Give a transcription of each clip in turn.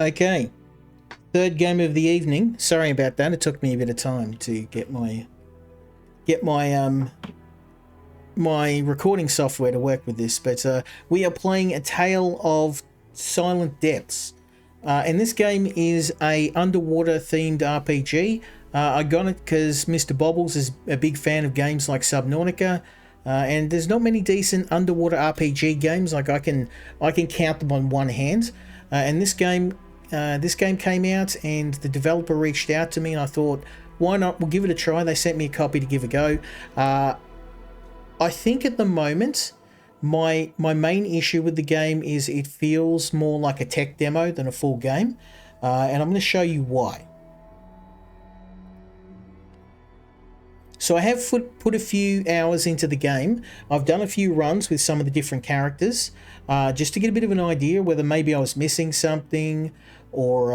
Okay, third game of the evening. Sorry about that. It took me a bit of time to get my recording software to work with this, but we are playing A Tale of Silent Depths. And this game is a underwater themed RPG. I got it because Mr. Bobbles is a big fan of games like Subnautica, and there's not many decent underwater RPG games. Like I can count them on one hand. And this game came out, and the developer reached out to me, and I thought, why not? We'll give it a try. They sent me a copy to give a go. I think at the moment, my main issue with the game is it feels more like a tech demo than a full game, and I'm going to show you why. So I have put a few hours into the game. I've done a few runs with some of the different characters, just to get a bit of an idea whether maybe I was missing something, or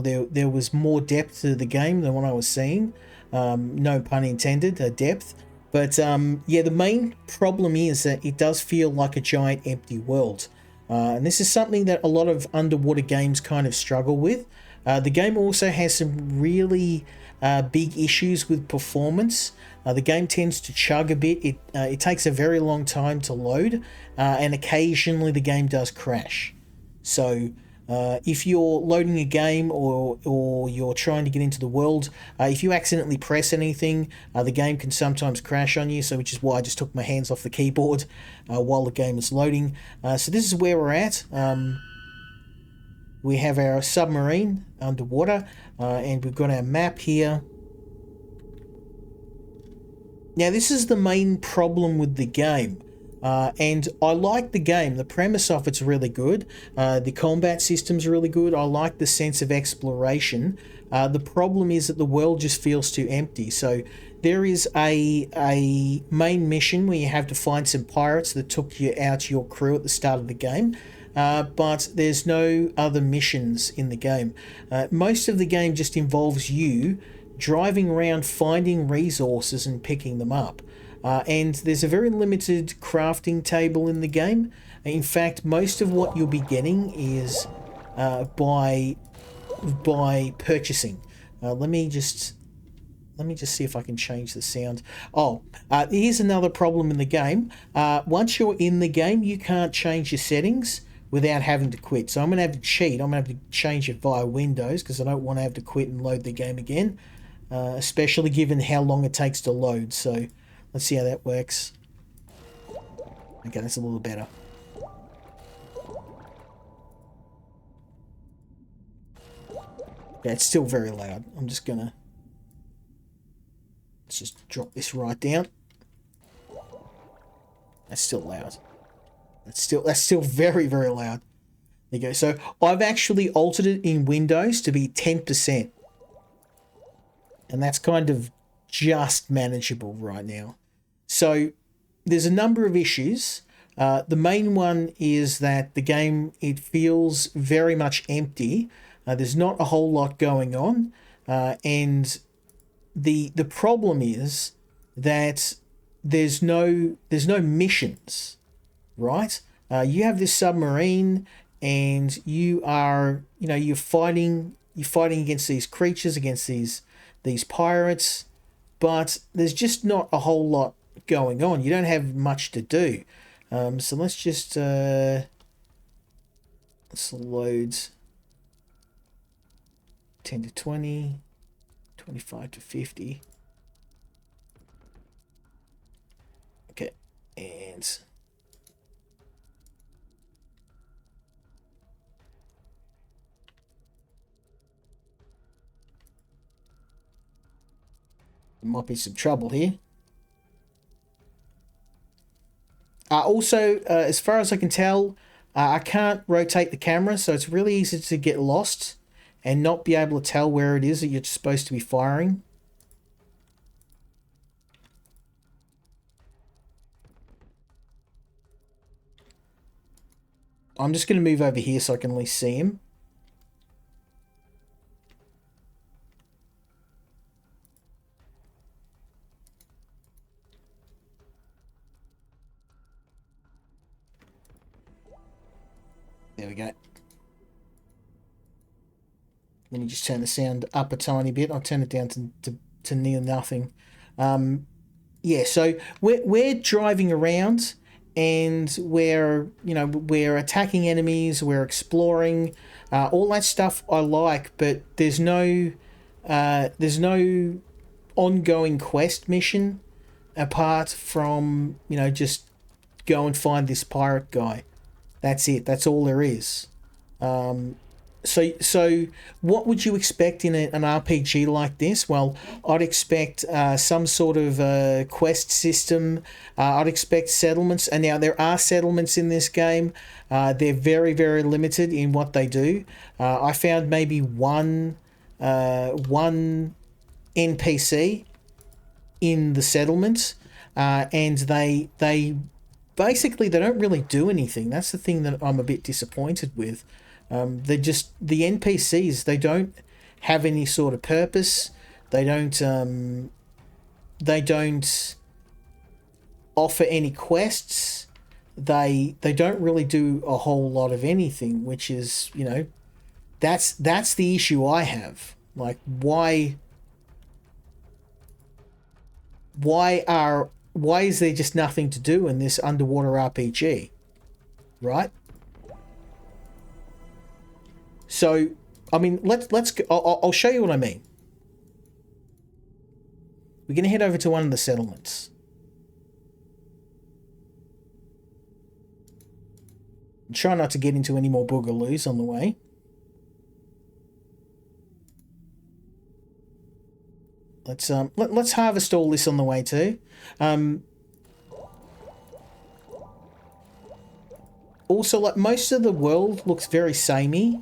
there was more depth to the game than what I was seeing. No pun intended, depth. But yeah, the main problem is that it does feel like a giant empty world. And this is something that a lot of underwater games kind of struggle with. The game also has some really big issues with performance. The game tends to chug a bit. It takes a very long time to load, and occasionally the game does crash. So if you're loading a game, or you're trying to get into the world, if you accidentally press anything, the game can sometimes crash on you, so which is why I just took my hands off the keyboard while the game is loading. So this is where we're at. We have our submarine underwater, and we've got our map here. Now this is the main problem with the game. And I like the game. The premise of it's really good. The combat system's really good. I like the sense of exploration. The problem is that the world just feels too empty. So there is a main mission where you have to find some pirates that took you out your crew at the start of the game. But there's no other missions in the game. Most of the game just involves you driving around, finding resources and picking them up. And there's a very limited crafting table in the game. In fact, most of what you'll be getting is by purchasing. Let me just see if I can change the sound. Here's another problem in the game. Once you're in the game, you can't change your settings without having to quit. So I'm going to have to cheat. I'm going to have to change it via Windows because I don't want to have to quit and load the game again, especially given how long it takes to load. So let's see how that works. Okay, that's a little better. Yeah, it's still very loud. I'm just gonna... Let's just drop this right down. That's still loud. That's still very, very loud. There you go. So I've actually altered it in Windows to be 10%. And that's kind of just manageable right now. So there's a number of issues. The main one is that the game, it feels very much empty. There's not a whole lot going on. And the problem is that there's no missions, right? You have this submarine, and you're fighting against these creatures, against these pirates, but there's just not a whole lot going on. You don't have much to do. So let's just let's load 10 to 20, 25 to 50. Okay, and there might be some trouble here. Also, as far as I can tell, I can't rotate the camera, so it's really easy to get lost and not be able to tell where it is that you're supposed to be firing. I'm just going to move over here so I can at least see him. There we go. Let me just turn the sound up a tiny bit. I'll turn it down to near nothing. Yeah, so we're driving around and we're attacking enemies, we're exploring, all that stuff I like, but there's no ongoing quest mission apart from just go and find this pirate guy. That's it. That's all there is. So what would you expect in an RPG like this? Well, I'd expect some sort of quest system. I'd expect settlements, and now there are settlements in this game. They're very, very limited in what they do. I found maybe one NPC in the settlement, and they basically they don't really do anything. That's the thing that I'm a bit disappointed with. They're just the NPCs. They don't have any sort of purpose. They don't. They don't offer any quests. They don't really do a whole lot of anything, which is that's the issue I have. Like why is there just nothing to do in this underwater RPG, right? So, I mean, let's go, I'll show you what I mean. We're going to head over to one of the settlements. Try not to get into any more boogaloos on the way. Let's harvest all this on the way too. Also, like, most of the world looks very samey.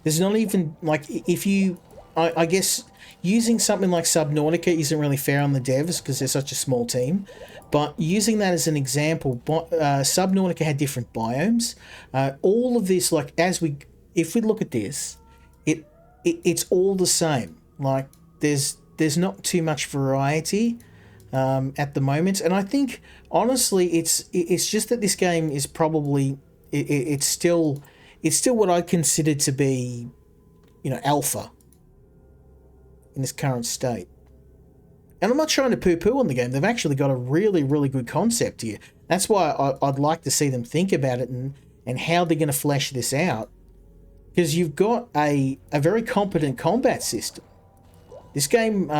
There's not even, like, if you... I guess using something like Subnautica isn't really fair on the devs because they're such a small team. But using that as an example, Subnautica had different biomes. All of this, like, if we look at this, it's all the same. Like, there's not too much variety at the moment. And I think, honestly, it's just that this game is probably... It's still what I consider to be, alpha in its current state. And I'm not trying to poo-poo on the game. They've actually got a really, really good concept here. That's why I'd like to see them think about it and how they're going to flesh this out. Because you've got a very competent combat system. This game,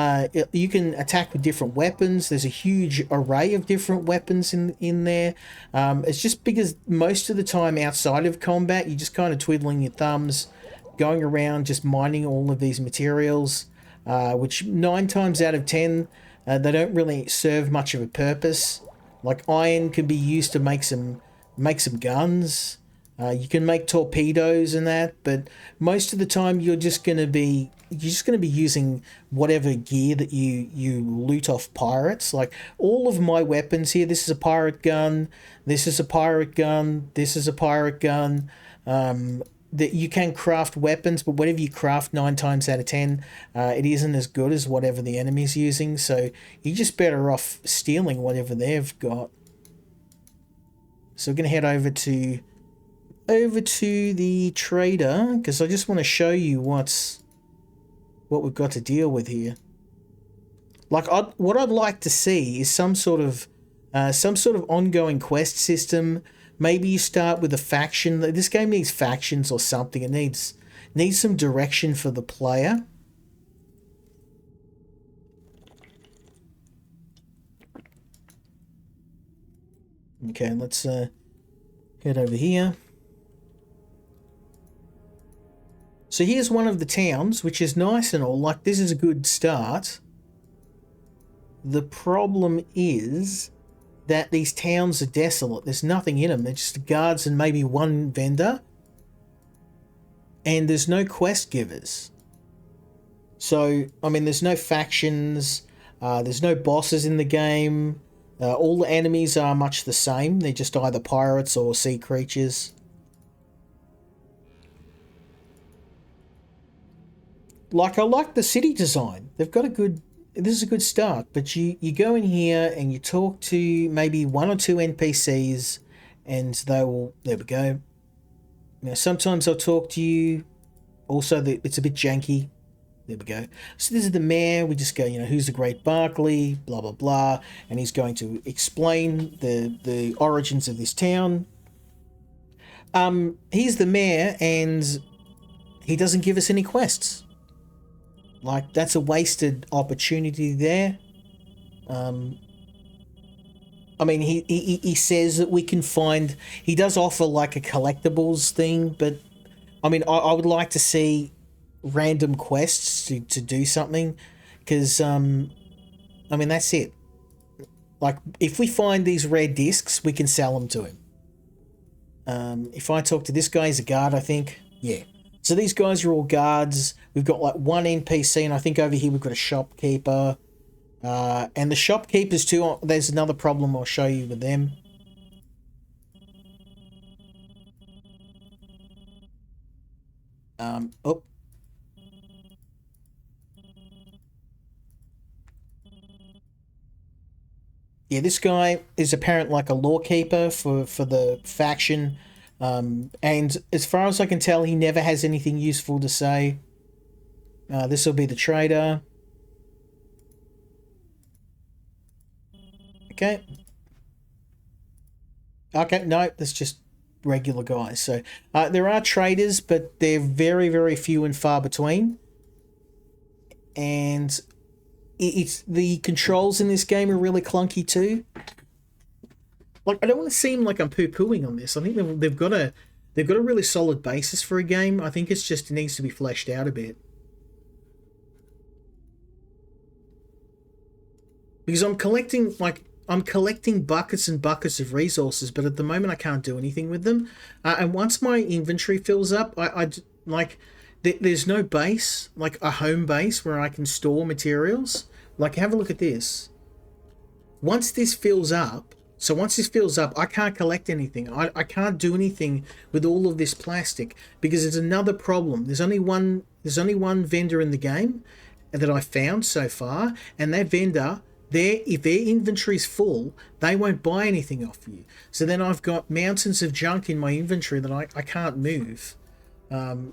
you can attack with different weapons. There's a huge array of different weapons in there. It's just because most of the time outside of combat, you're just kind of twiddling your thumbs, going around just mining all of these materials, which 9 times out of 10, they don't really serve much of a purpose. Like, iron can be used to make some guns. You can make torpedoes and that, but most of the time you're just going to be using whatever gear that you loot off pirates. Like, all of my weapons here, this is a pirate gun, this is a pirate gun, this is a pirate gun. That you can craft weapons, but whatever you craft 9 times out of 10, it isn't as good as whatever the enemy's using. So you're just better off stealing whatever they've got. So we're gonna head over to the trader because I just want to show you what we've got to deal with here. Like, what I'd like to see is some sort of ongoing quest system. Maybe you start with a faction. This game needs factions or something. It needs some direction for the player. Okay, let's head over here. So here's one of the towns, which is nice and all. Like, this is a good start. The problem is that these towns are desolate. There's nothing in them. They're just guards and maybe one vendor. And there's no quest givers. So, I mean, there's no factions. There's no bosses in the game. All the enemies are much the same. They're just either pirates or sea creatures. Like, I like the city design. They've got this is a good start, but you go in here and you talk to maybe 1 or 2 NPCs and they will, there we go. Sometimes they'll talk to you, Also, it's a bit janky. There we go. So this is the mayor. We just go, who's the great Barkley, blah, blah, blah. And he's going to explain the origins of this town. He's the mayor and he doesn't give us any quests. Like, that's a wasted opportunity there. I mean, he says that we can find... He does offer, like, a collectibles thing, but, I mean, I would like to see random quests to do something, because, I mean, that's it. Like, if we find these rare discs, we can sell them to him. If I talk to this guy, he's a guard, I think. Yeah. So these guys are all guards. We've got, like, one NPC, and I think over here we've got a shopkeeper. And the shopkeepers too, there's another problem I'll show you with them. Oh. Yeah, this guy is apparently like a lawkeeper for the faction. And as far as I can tell, he never has anything useful to say. This will be the trader. Okay. Okay, no, that's just regular guys. So there are traders, but they're very, very few and far between. And it's the controls in this game are really clunky too. Like, I don't want to seem like I'm poo-pooing on this. I think they've got a really solid basis for a game. I think it's just, it needs to be fleshed out a bit. Because I'm collecting buckets and buckets of resources, but at the moment I can't do anything with them. And once my inventory fills up, there's no base, like a home base where I can store materials. Like, have a look at this. Once this fills up, I can't collect anything. I can't do anything with all of this plastic because it's another problem. There's only one vendor in the game that I found so far, and that vendor, if their inventory's full, they won't buy anything off you. So then I've got mountains of junk in my inventory that I can't move.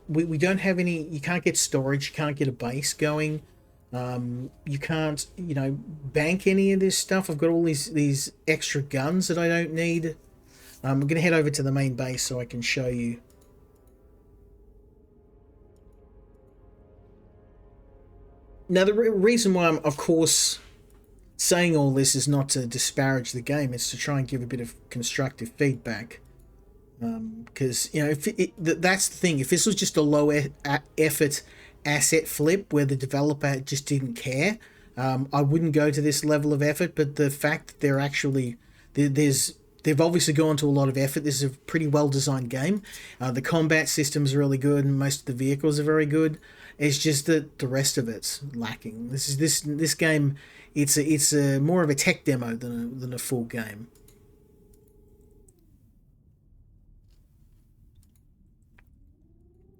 We don't have any... You can't get storage. You can't get a base going. You can't, bank any of this stuff. I've got all these extra guns that I don't need. I'm going to head over to the main base so I can show you. Now, the reason why I'm, of course, saying all this is not to disparage the game. It's to try and give a bit of constructive feedback. Because, that's the thing. If this was just a low effort asset flip where the developer just didn't care, I wouldn't go to this level of effort. But the fact that they're actually... They've obviously gone to a lot of effort. This is a pretty well-designed game. The combat system's really good, and most of the vehicles are very good. It's just that the rest of it's lacking. This game... It's a more of a tech demo than a full game.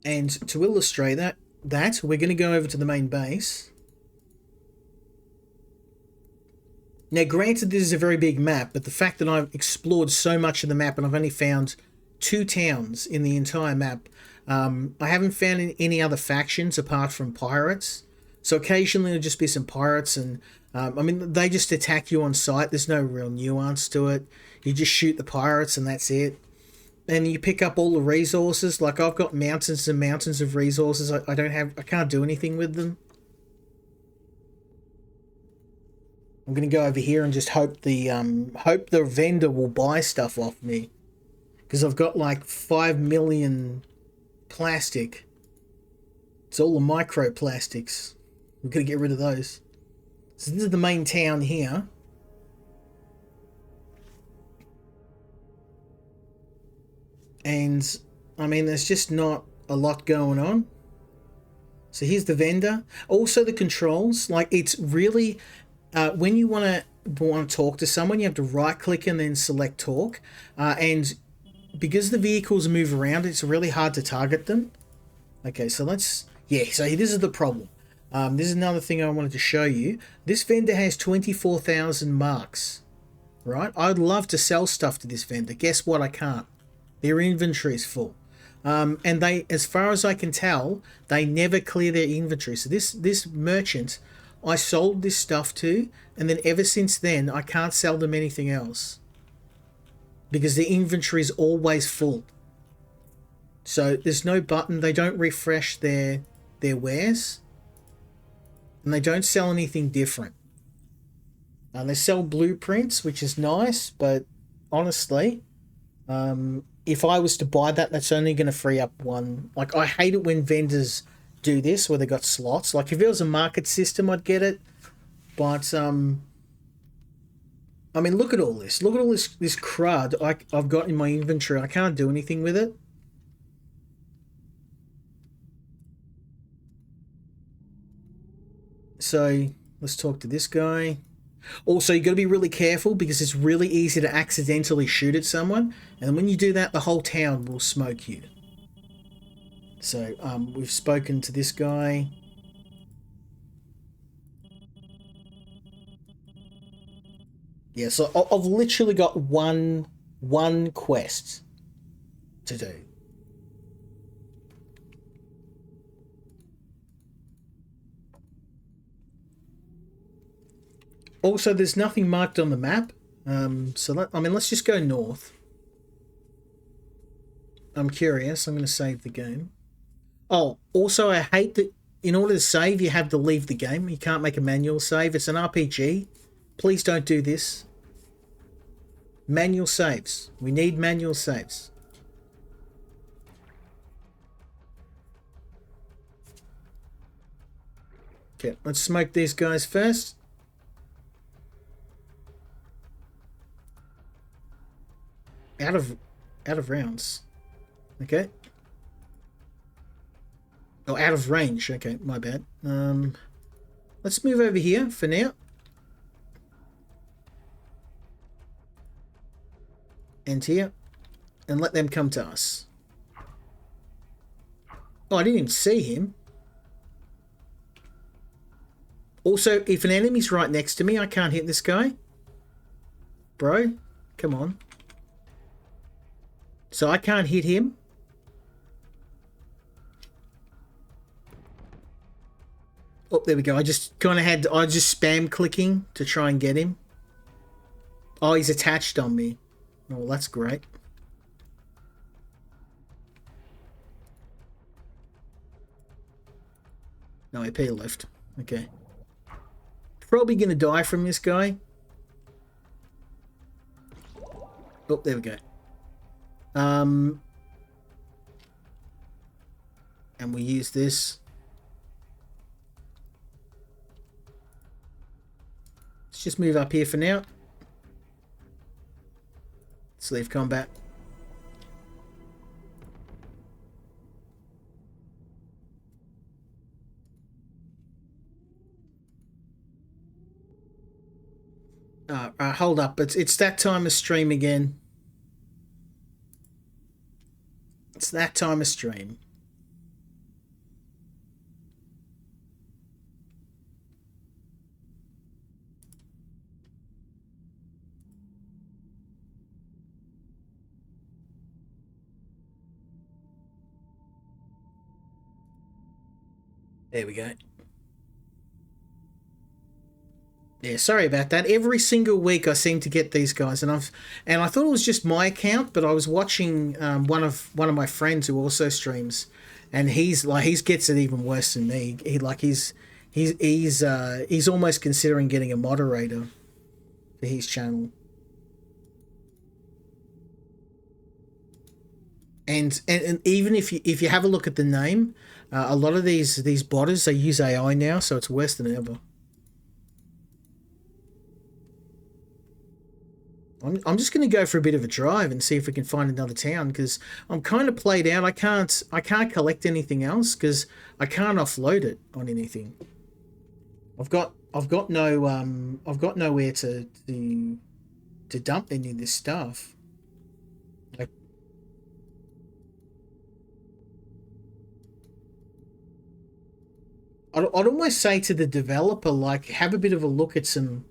And to illustrate that we're going to go over to the main base. Now, granted, this is a very big map, but the fact that I've explored so much of the map and I've only found 2 towns in the entire map, I haven't found any other factions apart from pirates. So occasionally there'll just be some pirates, and they just attack you on sight. There's no real nuance to it. You just shoot the pirates and that's it. And you pick up all the resources. Like, I've got mountains and mountains of resources. I can't do anything with them. I'm gonna go over here and just hope the vendor will buy stuff off me, because I've got like 5 million plastic. It's all the microplastics. We're gonna get rid of those. So this is the main town here. And, there's just not a lot going on. So here's the vendor. Also the controls. Like, it's really... when you want to talk to someone, you have to right-click and then select talk. And because the vehicles move around, it's really hard to target them. Okay, so let's... Yeah, so this is the problem. This is another thing I wanted to show you. This vendor has 24,000 marks. Right? I'd love to sell stuff to this vendor. Guess what? I can't. Their inventory is full. And they, as far as I can tell, they never clear their inventory. So this merchant, I sold this stuff to, and then ever since then, I can't sell them anything else because the inventory is always full. So there's no button. They don't refresh their wares, and they don't sell anything different. They sell blueprints, which is nice, but honestly, if I was to buy that, that's only going to free up one. Like, I hate it when vendors do this, where they got slots. Like, if it was a market system, I'd get it. But, I mean, look at all this. Look at all this crud I've got in my inventory. I can't do anything with it. So, let's talk to this guy. Also, you got to be really careful because it's really easy to accidentally shoot at someone, and when you do that, the whole town will smoke you. So, we've spoken to this guy. Yeah, so I've literally got one quest to do. Also, there's nothing marked on the map. Let's just go north. I'm curious. I'm going to save the game. Oh, also, I hate that in order to save, you have to leave the game. You can't make a manual save. It's an RPG. Please don't do this. Manual saves. We need manual saves. Okay, let's smoke these guys first. Out of rounds. Okay. Oh, out of range. Okay, my bad. Let's move over here for now. And here. And let them come to us. Oh, I didn't even see him. Also, if an enemy's right next to me, I can't hit this guy. Bro, come on. So I can't hit him. Oh, there we go. I just spam clicking to try and get him. Oh, he's attached on me. Oh, well, that's great. No, AP left. Okay. Probably going to die from this guy. Oh, there we go. And we use this. Let's just move up here for now. Let's leave combat. Hold up. It's that time of stream again. It's that time of stream. There we go. Yeah, sorry about that. Every single week I seem to get these guys, and I thought it was just my account, but I was watching one of my friends who also streams, and he gets it even worse than me. He's almost considering getting a moderator for his channel. And even if you have a look at the name, a lot of these botters, they use AI now, so it's worse than ever. I'm just going to go for a bit of a drive and see if we can find another town, because I'm kind of played out. I can't collect anything else because I can't offload it on anything. I've got nowhere to dump any of this stuff. Like, I'd almost say to the developer, like, have a bit of a look at some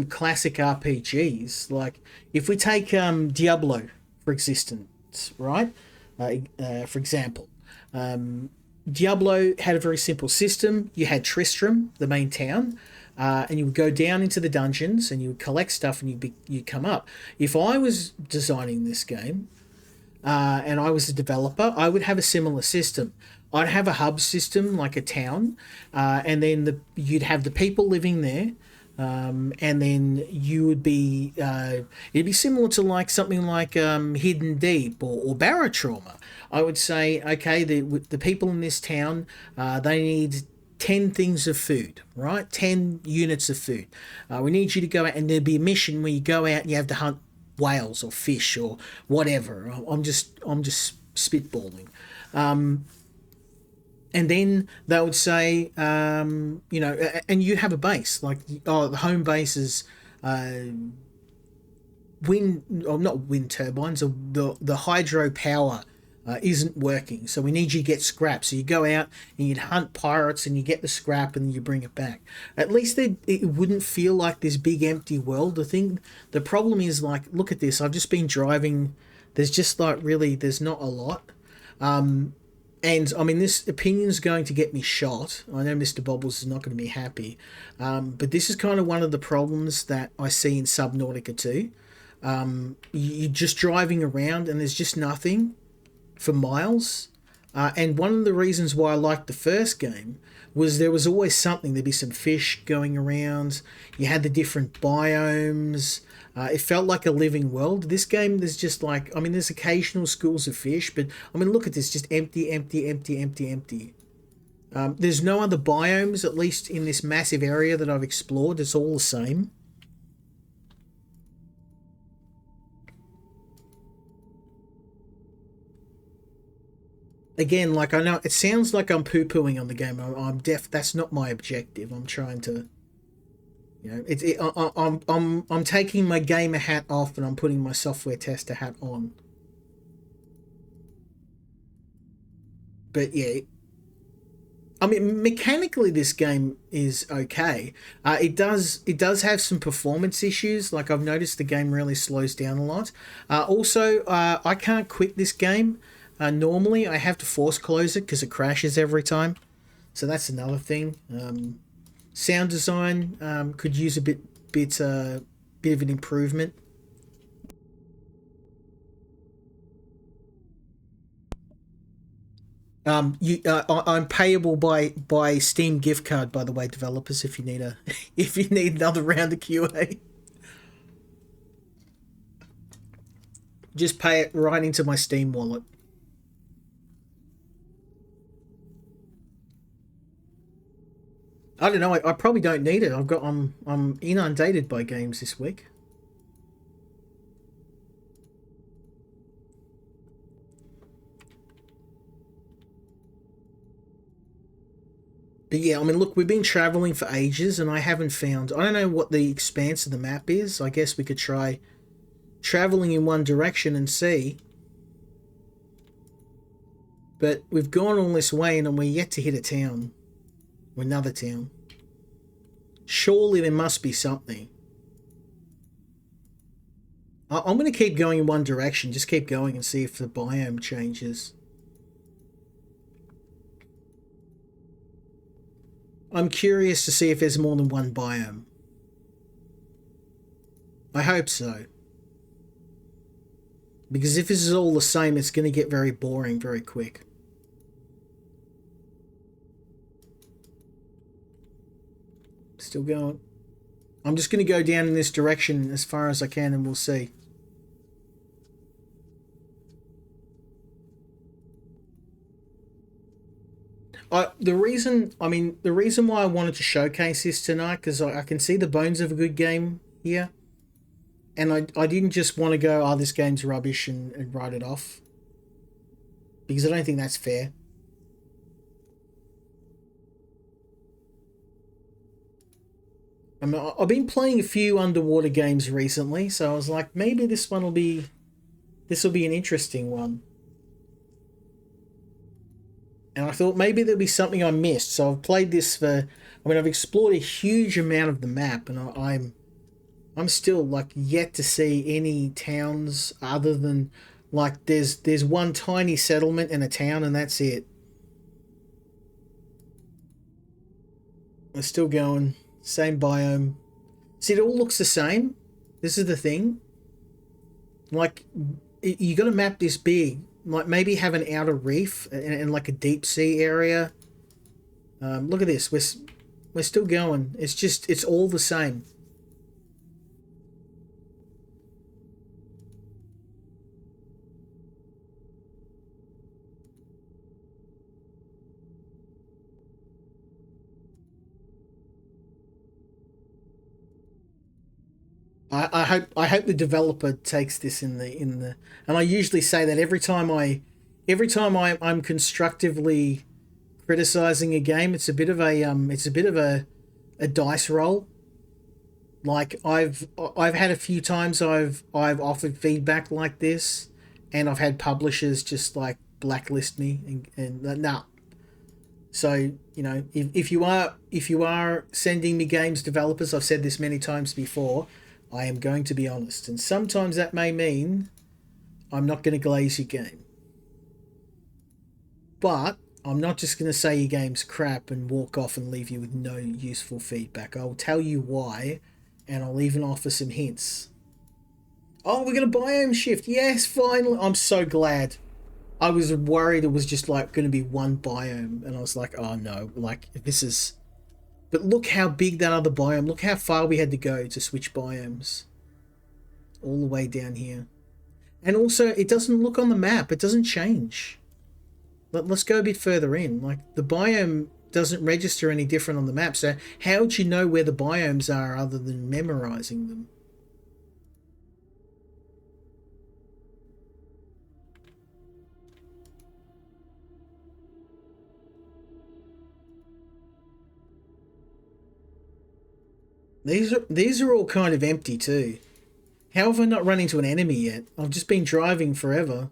classic RPGs. Like, if we take Diablo, for existence, right? For example, Diablo had a very simple system. You had Tristram, the main town, and you would go down into the dungeons and you would collect stuff and you come up. If I was designing this game, and I was a developer, I would have a similar system. I'd have a hub system like a town, and then you'd have the people living there, and then you would be it'd be similar to like something like Hidden Deep or Barotrauma. I would say, okay, the people in this town, they need 10 things of food, right? 10 units of food. We need you to go out, and there'd be a mission where you go out and you have to hunt whales or fish or whatever. I'm just spitballing. And then they would say, and you have a base like, oh, the home base is wind, or not wind turbines, or the hydro power isn't working, so we need you to get scrap. So you go out and you'd hunt pirates and you get the scrap and you bring it back. At least it wouldn't feel like this big empty world. The problem is, like, look at this. I've just been driving. There's just like really, there's not a lot. And I mean, this opinion's going to get me shot. I know Mr. Bobbles is not going to be happy. But this is kind of one of the problems that I see in Subnautica 2. You're just driving around and there's just nothing for miles. And one of the reasons why I liked the first game was there was always something. There'd be some fish going around. You had the different biomes. It felt like a living world. This game, there's just like, I mean, there's occasional schools of fish, but I mean, look at this, just empty, empty, empty, empty, empty. There's no other biomes, at least in this massive area that I've explored. It's all the same. Again, like, I know it sounds like I'm poo-pooing on the game. I'm deaf. That's not my objective. I'm trying to, I'm taking my gamer hat off and I'm putting my software tester hat on. But yeah, I mean, mechanically this game is okay. It does have some performance issues. Like, I've noticed the game really slows down a lot. Also, I can't quit this game. Normally, I have to force close it because it crashes every time. So that's another thing. Sound design could use a bit of an improvement. I'm payable by Steam gift card, by the way, developers. If you need if you need another round of QA, just pay it right into my Steam wallet. I don't know. I probably don't need it. I'm inundated by games this week. But yeah, I mean, look, we've been traveling for ages, and I haven't found. I don't know what the expanse of the map is. I guess we could try traveling in one direction and see. But we've gone all this way, and we're yet to hit a town, or another town. Surely there must be something. I'm going to keep going in one direction. Just keep going and see if the biome changes. I'm curious to see if there's more than one biome. I hope so. Because if this is all the same, it's going to get very boring very quick. Still going. I'm just going to go down in this direction as far as I can and we'll see. The reason why I wanted to showcase this tonight, because I can see the bones of a good game here. And I didn't just want to go, oh, this game's rubbish and write it off. Because I don't think that's fair. I mean, I've been playing a few underwater games recently, so I was like, maybe this will be an interesting one. And I thought maybe there'll be something I missed. So I've played this for, I mean, I've explored a huge amount of the map, and I'm still like yet to see any towns other than Like there's one tiny settlement and a town, and that's it. We're still going. Same biome. See, it all looks the same. This is the thing. Like, you got to map this big. Like, maybe have an outer reef and like a deep sea area. Look at this. We're still going. It's all the same. I hope the developer takes this in the and I usually say that every time I'm constructively criticizing a game, it's a bit of a dice roll. Like I've had a few times I've offered feedback like this, and I've had publishers just like blacklist me and nah. So if you are sending me games developers, I've said this many times before, I am going to be honest, and sometimes that may mean I'm not going to glaze your game, but I'm not just going to say your game's crap and walk off and leave you with no useful feedback. I'll tell you why, and I'll even offer some hints. Oh, we're going to biome shift. Yes, finally. I'm so glad. I was worried it was just like going to be one biome, and I was like, oh no, like this is. But look how big that other biome. Look how far we had to go to switch biomes. All the way down here. And also, it doesn't look on the map. It doesn't change. Let's go a bit further in. Like, the biome doesn't register any different on the map. So how would you know where the biomes are other than memorizing them? These are all kind of empty too. How have I not run into an enemy yet? I've just been driving forever.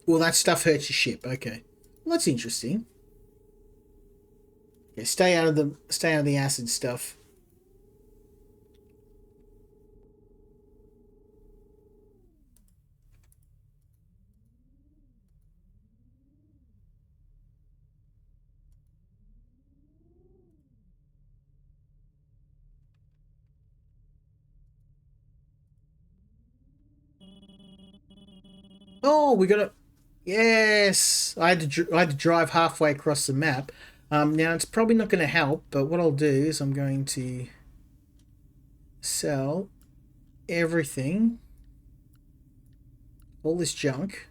Well, that stuff hurts your ship. Okay, well, that's interesting. Yeah, stay out of the acid stuff. Oh, we got to. Yes, I had to drive halfway across the map. Now it's probably not going to help, but what I'll do is I'm going to sell everything, all this junk.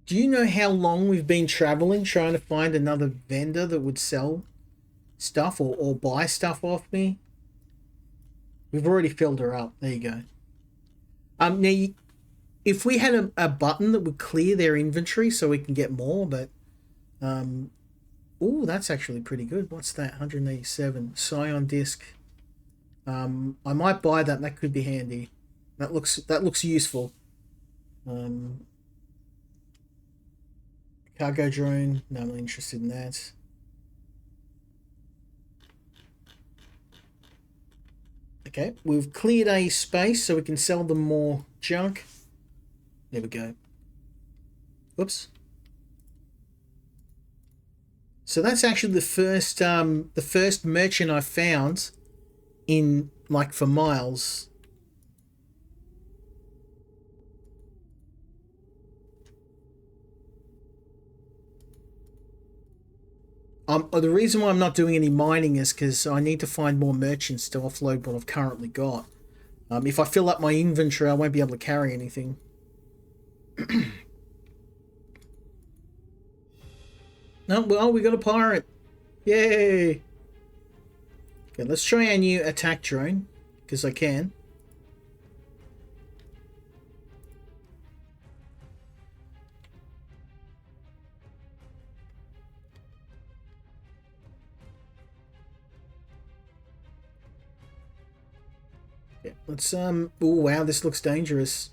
Do you know how long we've been traveling trying to find another vendor that would sell stuff or buy stuff off me? We've already filled her up. There you go. Now, if we had a button that would clear their inventory so we can get more, but oh, that's actually pretty good. What's that? 187 Scion disc. I might buy that. That could be handy. That looks useful. Um, Cargo drone. No, I'm not interested in that. Okay, we've cleared a space so we can sell them more junk. There we go. Oops. So that's actually the first merchant I found in like for miles. The reason why I'm not doing any mining is because I need to find more merchants to offload what I've currently got. If I fill up my inventory, I won't be able to carry anything. No, well, we got a pirate. Yay! Okay, let's try our new attack drone, because I can. Yeah, let's oh wow, this looks dangerous.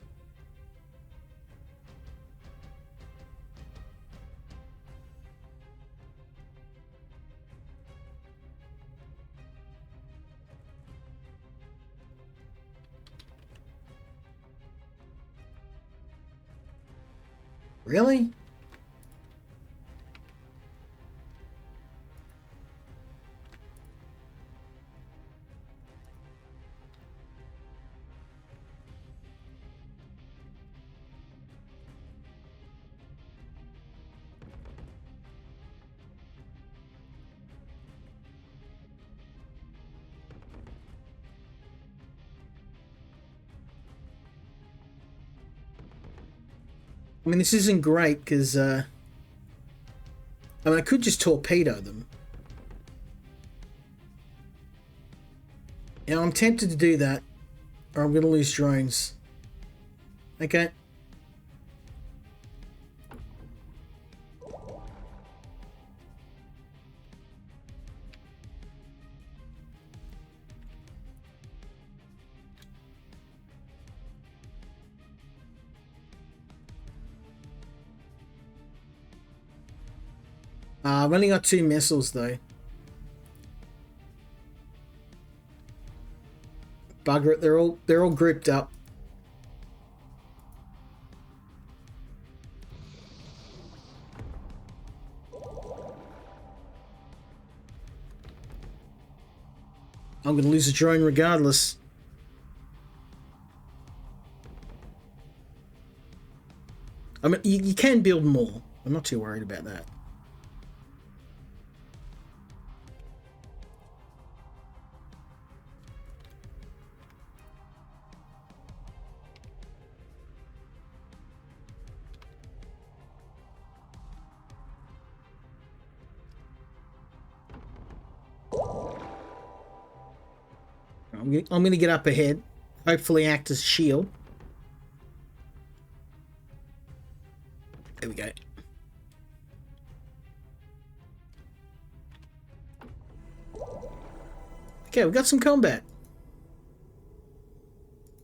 Really? I mean, this isn't great because I mean, I could just torpedo them. You know, I'm tempted to do that, or I'm going to lose drones. Okay. I've only got 2 missiles though. Bugger it, they're all grouped up. I'm gonna lose a drone regardless. I mean, you can build more. I'm not too worried about that. I'm gonna get up ahead. Hopefully act as shield. There we go. Okay, we got some combat.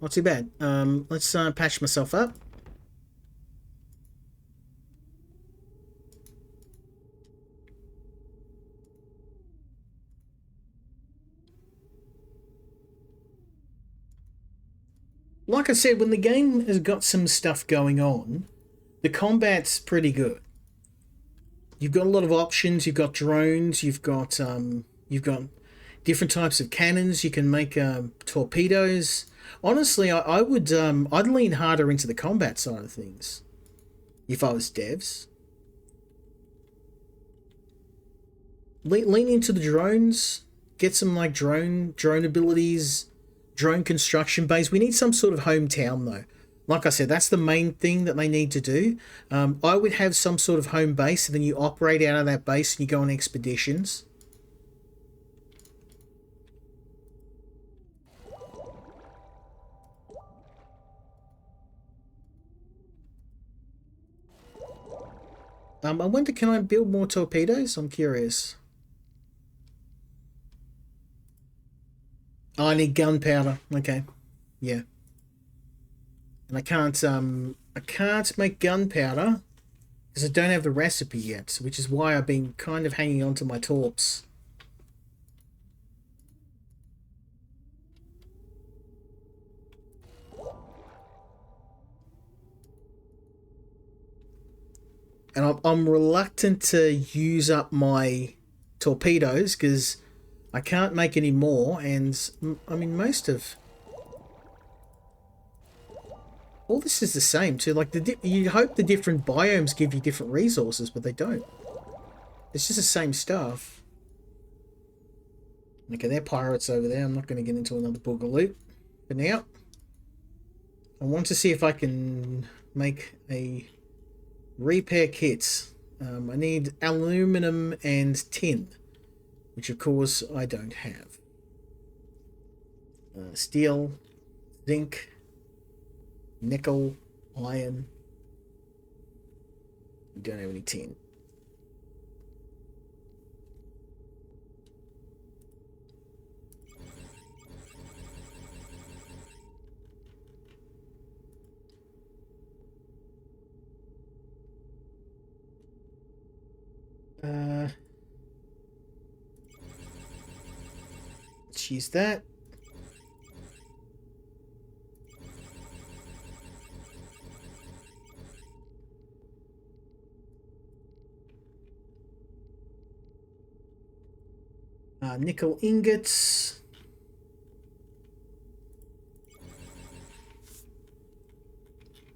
Not too bad. Let's patch myself up. Like I said, when the game has got some stuff going on, the combat's pretty good. You've got a lot of options. You've got drones. You've got different types of cannons. You can make torpedoes. Honestly, I would I'd lean harder into the combat side of things if I was devs. Lean into the drones. Get some like drone abilities, drone construction base. We need some sort of hometown though. Like I said, that's the main thing that they need to do. I would have some sort of home base, and then you operate out of that base and you go on expeditions. I wonder, can I build more torpedoes? I'm curious. Oh, I need gunpowder. Okay, yeah. And I can't make gunpowder because I don't have the recipe yet, which is why I've been kind of hanging on to my torps. And I'm reluctant to use up my torpedoes because I can't make any more, and I mean most of all this is the same too. Like you hope the different biomes give you different resources, but they don't. It's just the same stuff. Okay, they're pirates over there. I'm not going to get into another boogaloo for now. I want to see if I can make a repair kit. I need aluminum and tin, which of course I don't have. Steel, zinc, nickel, iron. We don't have any tin. Let's use that. Nickel ingots.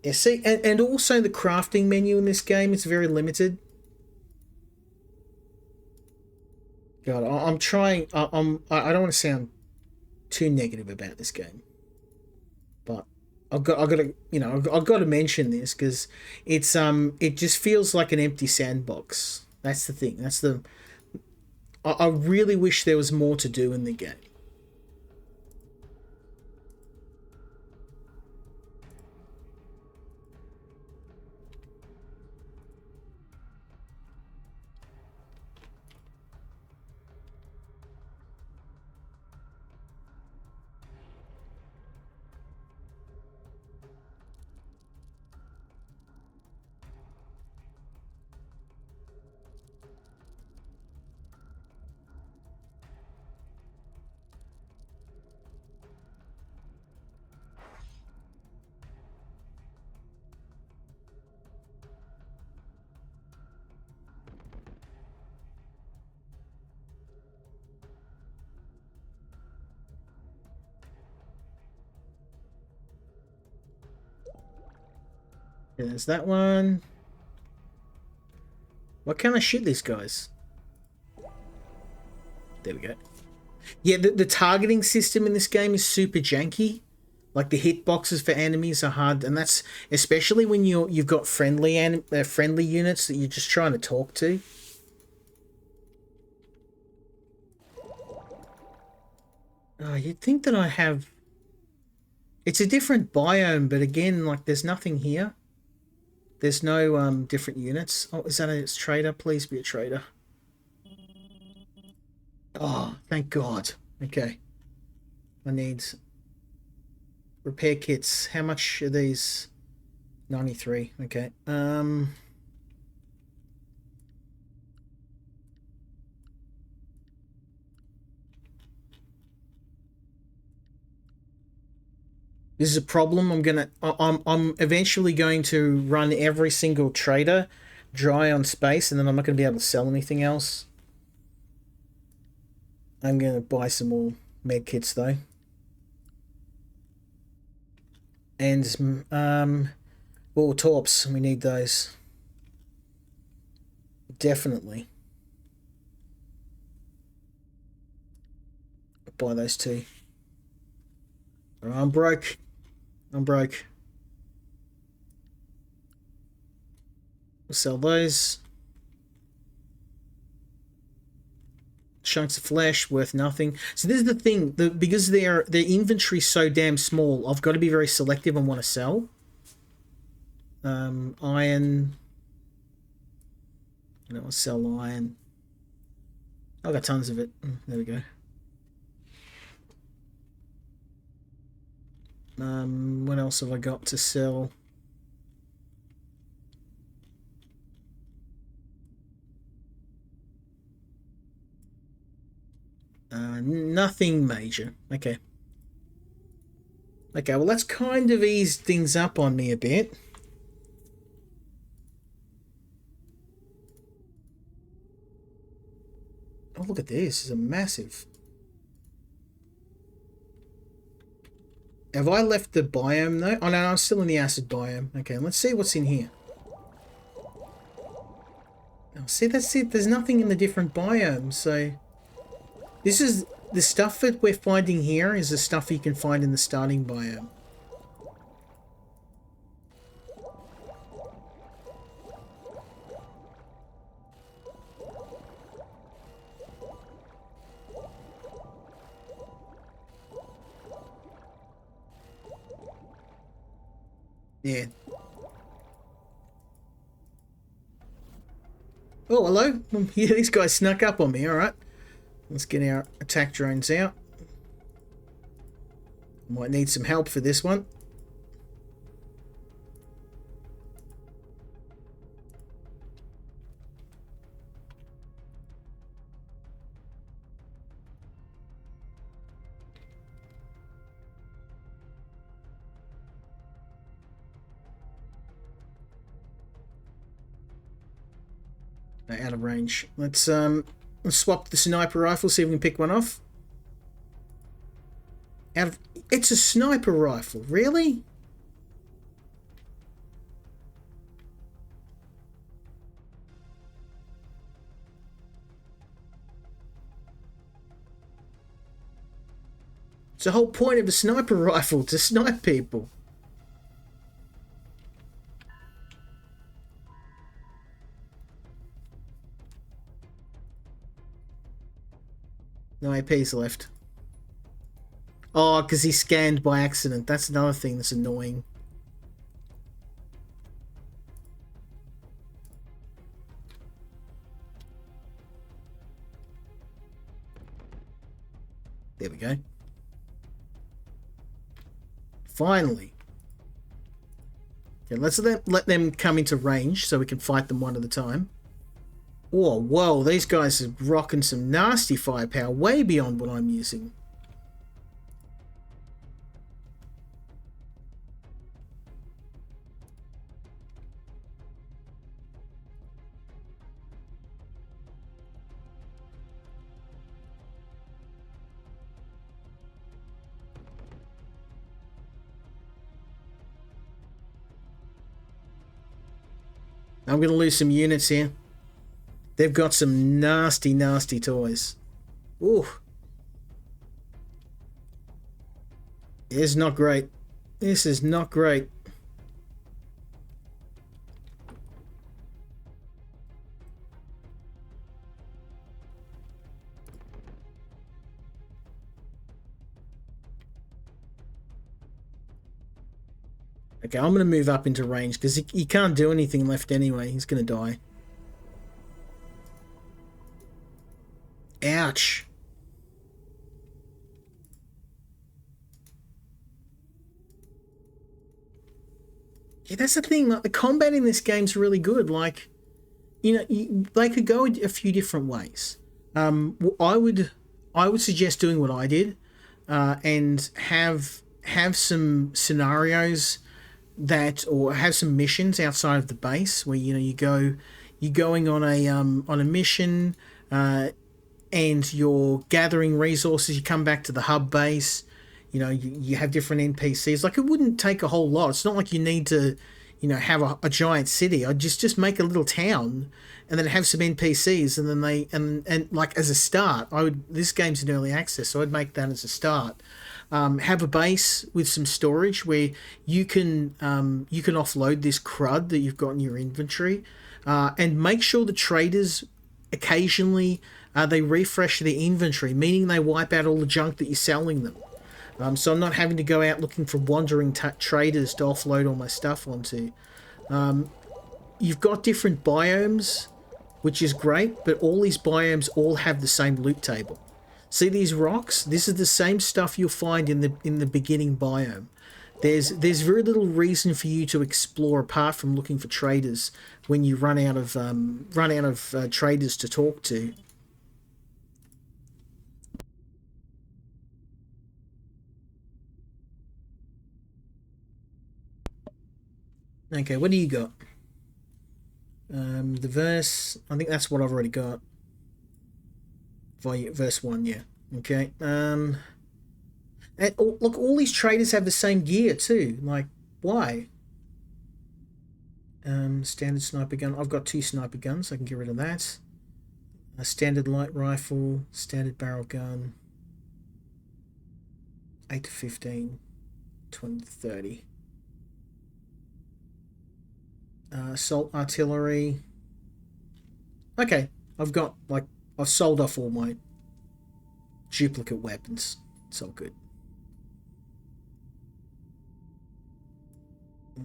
Yeah, see, and also the crafting menu in this game is very limited. God, I'm trying. I don't want to sound too negative about this game, but I've got to, I've got to mention this because it just feels like an empty sandbox. That's the thing. I really wish there was more to do in the game. Yeah, there's that one. What kind of shit these guys? There we go. Yeah, the targeting system in this game is super janky. Like the hitboxes for enemies are hard, and that's especially when you've got friendly units that you're just trying to talk to. Oh, you'd think that I have. It's a different biome, but again, like there's nothing here. There's no different units. Oh, is that a trader? Please be a trader. Oh, thank God. Okay. I need repair kits. How much are these? 93. Okay. This is a problem. I'm eventually going to run every single trader dry on space, and then I'm not going to be able to sell anything else. I'm going to buy some more med kits though. And well, torps, we need those. Definitely. Buy those too. I'm broke. I'm broke. We'll sell those. Chunks of flesh worth nothing. So this is the thing, because their inventory's so damn small, I've got to be very selective on what to sell. Iron. I'll sell iron. I've got tons of it. There we go. What else have I got to sell? Nothing major. Okay. Okay, well, that's kind of eased things up on me a bit. Oh, look at this. This is a massive... Have I left the biome, though? Oh, no, I'm still in the acid biome. Okay, let's see what's in here. Oh, see, that's it. There's nothing in the different biomes, so... This is... The stuff that we're finding here is the stuff you can find in the starting biome. Yeah. Oh, hello. Yeah, these guys snuck up on me. All right. Let's get our attack drones out. Might need some help for this one. Out of range. Let's Let's swap the sniper rifle, see if we can pick one off. It's a sniper rifle, really? It's the whole point of a sniper rifle, to snipe people. No APs left. Oh, because he scanned by accident. That's another thing that's annoying. There we go. Finally. Okay, let's let them come into range so we can fight them one at a time. Oh, whoa, these guys are rocking some nasty firepower, way beyond what I'm using. I'm going to lose some units here. They've got some nasty, nasty toys. Ooh. This is not great. This is not great. Okay, I'm going to move up into range because he can't do anything left anyway. He's going to die. Ouch. Yeah, that's the thing. Like, the combat in this game's really good. Like, you know, they could go a few different ways. I would suggest doing what I did, and have some scenarios that, or have some missions outside of the base where, you know, you're going on a mission, and you're gathering resources. You come back to the hub base. You know, you have different NPCs. Like, it wouldn't take a whole lot. It's not like you need to, you know, have a giant city. I'd just make a little town, and then have some NPCs, and then they and like, as a start, this game's in early access, so I'd make that as a start. Have a base with some storage where you can offload this crud that you've got in your inventory, and make sure the traders occasionally they refresh their inventory, meaning they wipe out all the junk that you're selling them. So I'm not having to go out looking for wandering traders to offload all my stuff onto. You've got different biomes, which is great, but all these biomes all have the same loot table. See these rocks? This is the same stuff you'll find in the beginning biome. There's very little reason for you to explore apart from looking for traders when you run out of traders to talk to. Okay, what do you got? The verse, I think that's what I've already got. Verse 1, yeah. Okay. And look, all these traders have the same gear too. Like, why? Standard sniper gun. I've got 2 sniper guns. I can get rid of that. A standard light rifle, standard barrel gun. 8 to 15, 20 to 30. Assault artillery. Okay, I've sold off all my duplicate weapons. It's all good.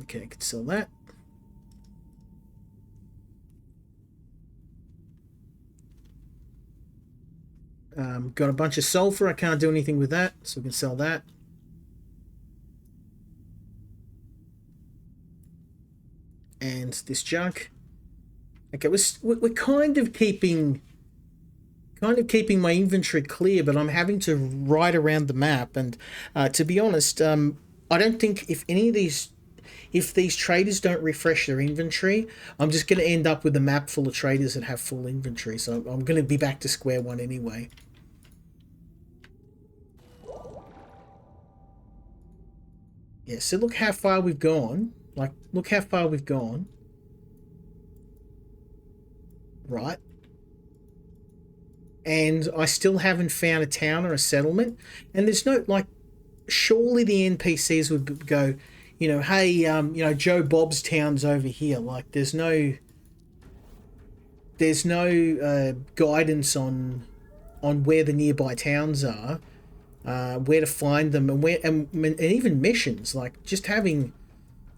Okay, I could sell that. Got a bunch of sulfur. I can't do anything with that, so we can sell that. And this junk. Okay, we're kind of keeping my inventory clear, but I'm having to ride around the map. And to be honest, I don't think if any of these, if these traders don't refresh their inventory, I'm just going to end up with a map full of traders that have full inventory. So I'm going to be back to square one anyway. Yeah, so look how far we've gone. Like, look how far we've gone. Right. And I still haven't found a town or a settlement. And there's no, like, surely the NPCs would go, you know, hey, you know, Joe Bob's town's over here. Like, there's no guidance on where the nearby towns are, where to find them, and where and even missions. Like, just having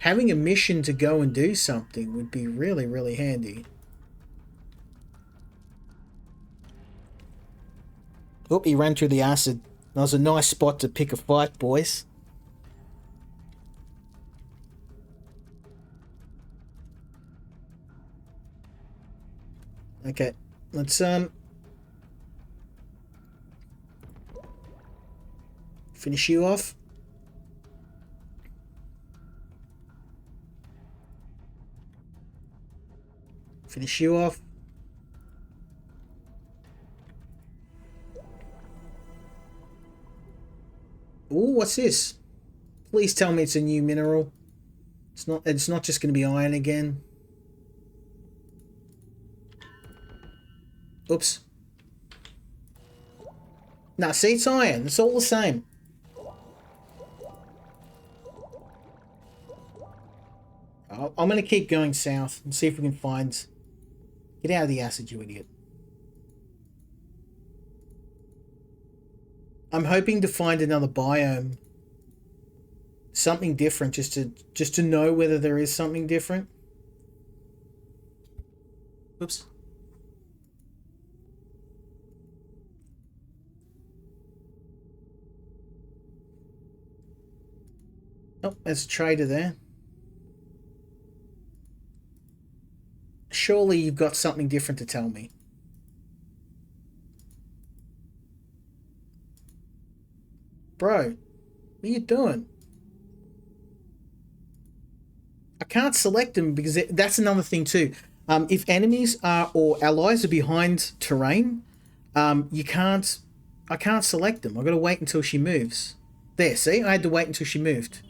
a mission to go and do something would be really, really handy. Oh, he ran through the acid. That was a nice spot to pick a fight, boys. Okay, let's finish you off. Finish you off. Ooh, what's this? Please tell me it's a new mineral. It's not just going to be iron again. Oops. Nah, see, it's iron. It's all the same. I'm going to keep going south and see if we can find... Get out of the acid, you idiot. I'm hoping to find another biome. Something different, just to know whether there is something different. Oops. Oh, there's a trader there. Surely you've got something different to tell me. Bro, what are you doing? I can't select them because that's another thing too. If enemies are or allies are behind terrain, I can't select them. I've got to wait until she moves. There, see? I had to wait until she moved.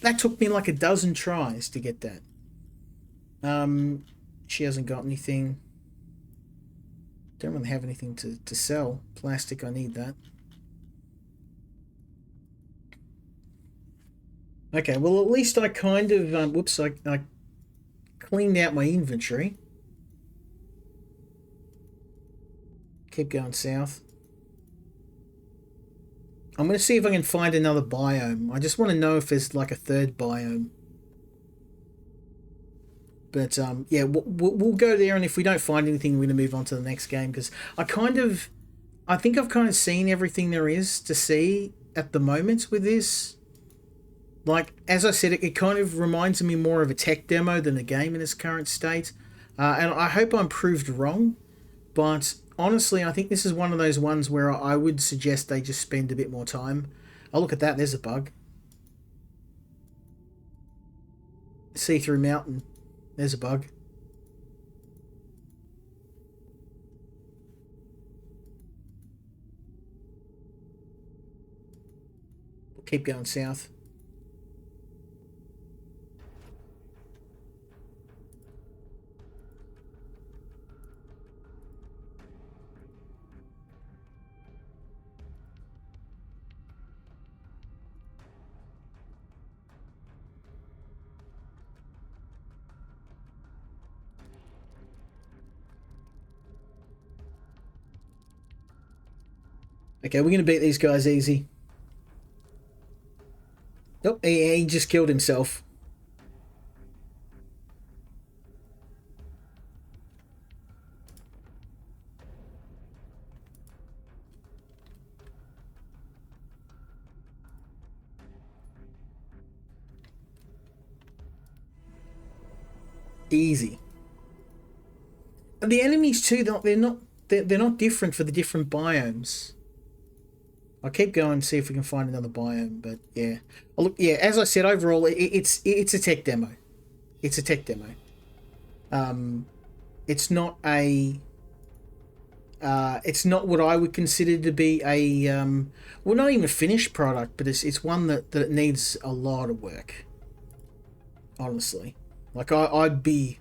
That took me like a dozen tries to get that. She hasn't got anything. Don't really have anything to sell. Plastic, I need that. Okay, well at least I kind of, whoops, I cleaned out my inventory. Keep going south. I'm going to see if I can find another biome. I just want to know if there's like a third biome. But yeah, we'll go there, and if we don't find anything, we're going to move on to the next game, because I think I've kind of seen everything there is to see at the moment with this. Like, as I said, it kind of reminds me more of a tech demo than a game in its current state. And I hope I'm proved wrong, but honestly, I think this is one of those ones where I would suggest they just spend a bit more time. Oh, look at that, there's a bug. See-through mountain. There's a bug. We'll keep going south. Okay, we're going to beat these guys easy. Nope, he just killed himself. Easy. The enemies too, they're not different for the different biomes. I'll keep going and see if we can find another biome. But yeah, oh, look, yeah. As I said, overall, it's a tech demo. It's a tech demo. It's not a. It's not what I would consider to be a well, not even a finished product, but it's one that needs a lot of work. Honestly, like I'd be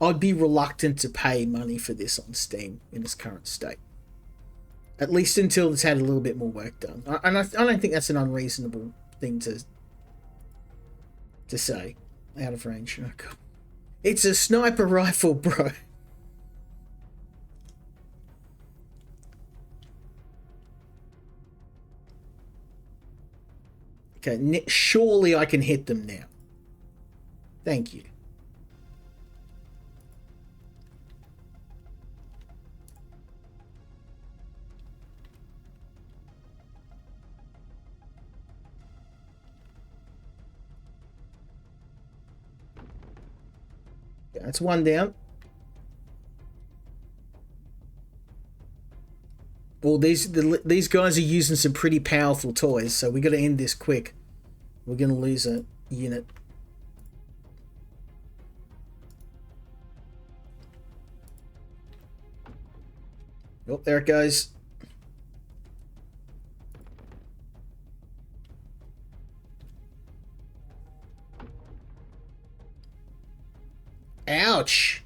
reluctant to pay money for this on Steam in its current state. At least until it's had a little bit more work done. I don't think that's an unreasonable thing to say. Out of range. Oh, God. It's a sniper rifle, bro. Okay, surely I can hit them now. Thank you. That's one down. Well, these guys are using some pretty powerful toys, so we got to end this quick. We're gonna lose a unit. Oh, there it goes. Ouch.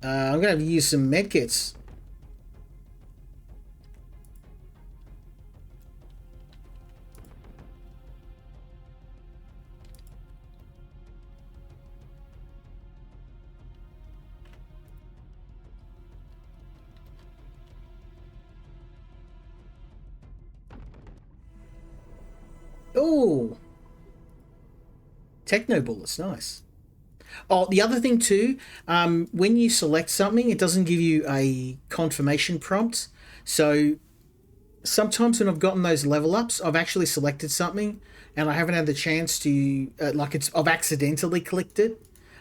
I'm gonna have to use some medkits. Oh, techno bullets, nice. Oh, the other thing too, when you select something, it doesn't give you a confirmation prompt. So sometimes when I've gotten those level ups, I've actually selected something and I haven't had the chance to, I've accidentally clicked it.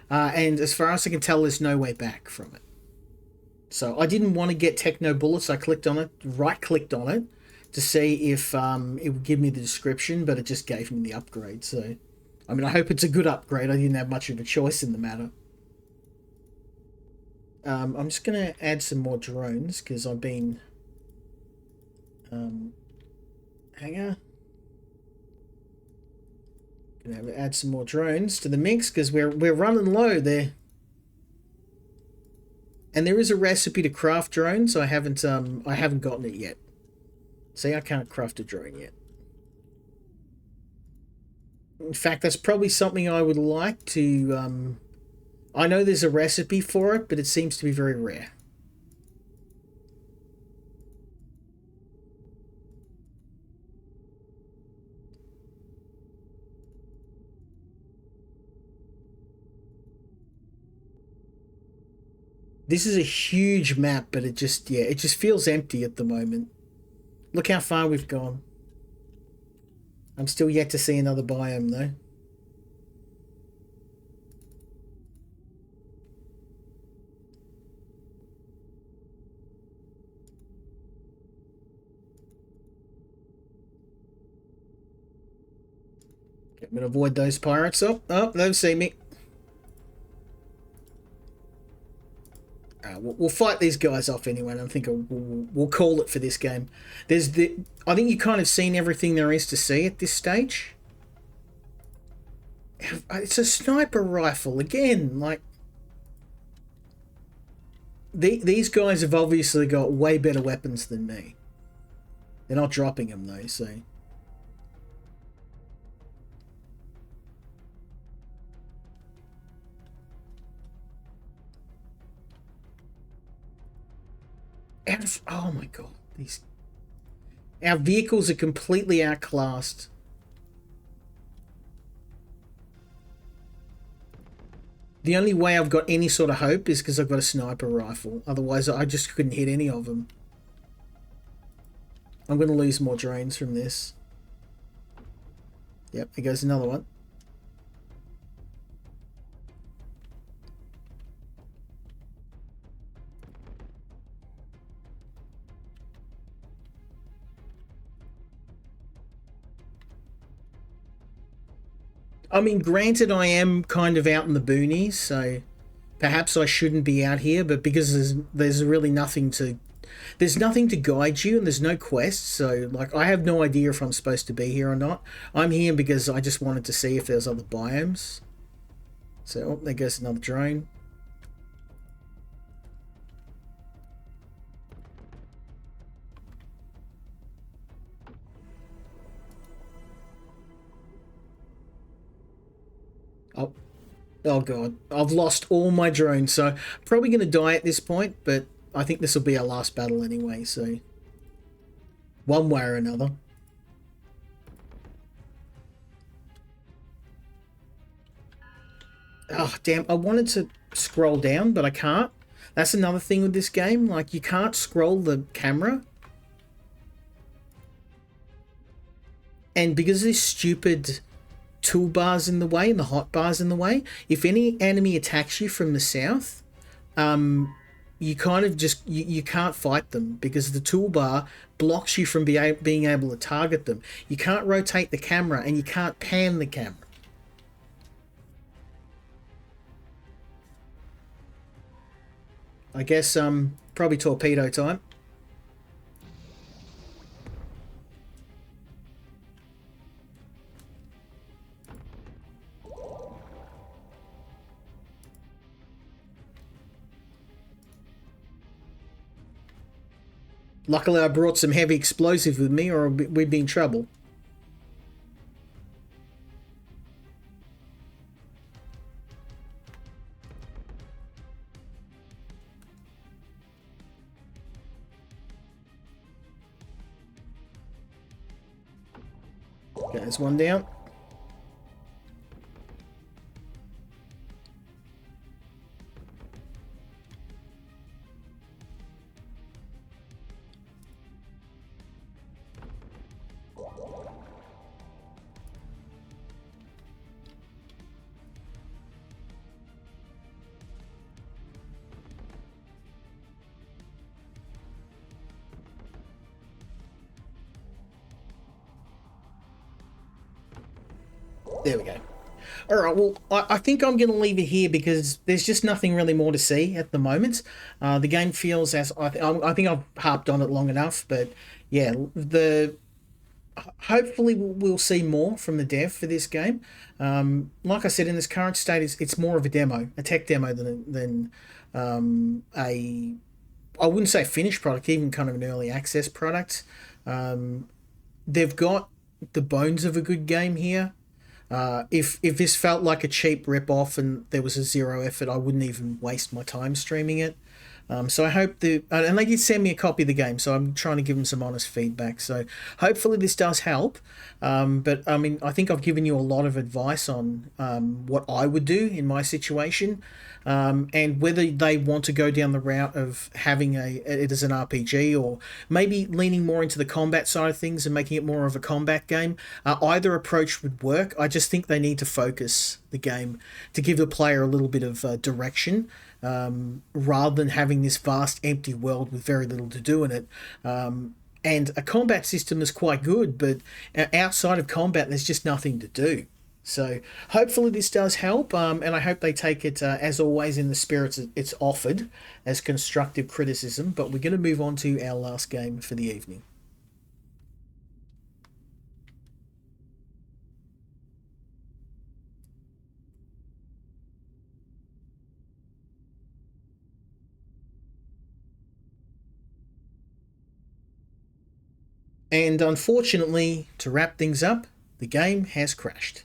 And as far as I can tell, there's no way back from it. So I didn't want to get techno bullets. I clicked on it, right clicked on it to see if it would give me the description, but it just gave me the upgrade. So, I mean, I hope it's a good upgrade. I didn't have much of a choice in the matter. I'm just going to add some more drones because I've been... Hanger. Gonna add some more drones to the mix because we're running low there. And there is a recipe to craft drones. I haven't gotten it yet. See, I can't craft a drone yet. In fact, that's probably something I would like to... I know there's a recipe for it, but it seems to be very rare. This is a huge map, but it just feels empty at the moment. Look how far we've gone. I'm still yet to see another biome, though. Okay, I'm going to avoid those pirates. Oh, they've seen me. We'll fight these guys off anyway, and I think we'll call it for this game. I think you've kind of seen everything there is to see at this stage. It's a sniper rifle again. Like these guys have obviously got way better weapons than me. They're not dropping them though, so. Oh my god, our vehicles are completely outclassed. The only way I've got any sort of hope is because I've got a sniper rifle. Otherwise, I just couldn't hit any of them. I'm going to lose more drones from this. Yep, there goes another one. I mean, granted, I am kind of out in the boonies, so perhaps I shouldn't be out here, but because there's really nothing to guide you, and there's no quests, so like I have no idea if I'm supposed to be here or not. I'm here because I just wanted to see if there's other biomes. So, oh, there goes another drone. Oh, oh god, I've lost all my drones, so probably going to die at this point, but I think this will be our last battle anyway, so one way or another. Oh, damn, I wanted to scroll down, but I can't. That's another thing with this game, like you can't scroll the camera. And because this stupid toolbar's in the way and the hotbar's in the way, if any enemy attacks you from the south, you kind of just you can't fight them because the toolbar blocks you from being able to target them. You can't rotate the camera and you can't pan the camera. I guess probably torpedo time. Luckily, I brought some heavy explosive with me, or we'd be in trouble. Okay, there's one down. There we go. All right, well, I think I'm going to leave it here because there's just nothing really more to see at the moment. The game feels as I think I've harped on it long enough, but yeah, the hopefully we'll see more from the dev for this game. Like I said, in this current state, it's more of a demo, a tech demo than a I wouldn't say finished product, even kind of an early access product. They've got the bones of a good game here. If this felt like a cheap rip off and there was a zero effort, I wouldn't even waste my time streaming it. So I hope and they did send me a copy of the game, so I'm trying to give them some honest feedback. So hopefully this does help. But I mean, I think I've given you a lot of advice on what I would do in my situation, and whether they want to go down the route of having it as an RPG or maybe leaning more into the combat side of things and making it more of a combat game. Either approach would work. I just think they need to focus the game to give the player a little bit of direction, rather than having this vast empty world with very little to do in it. And a combat system is quite good, but outside of combat, there's just nothing to do. So hopefully this does help, and I hope they take it, as always, in the spirit it's offered as constructive criticism. But we're going to move on to our last game for the evening. And unfortunately, to wrap things up, the game has crashed.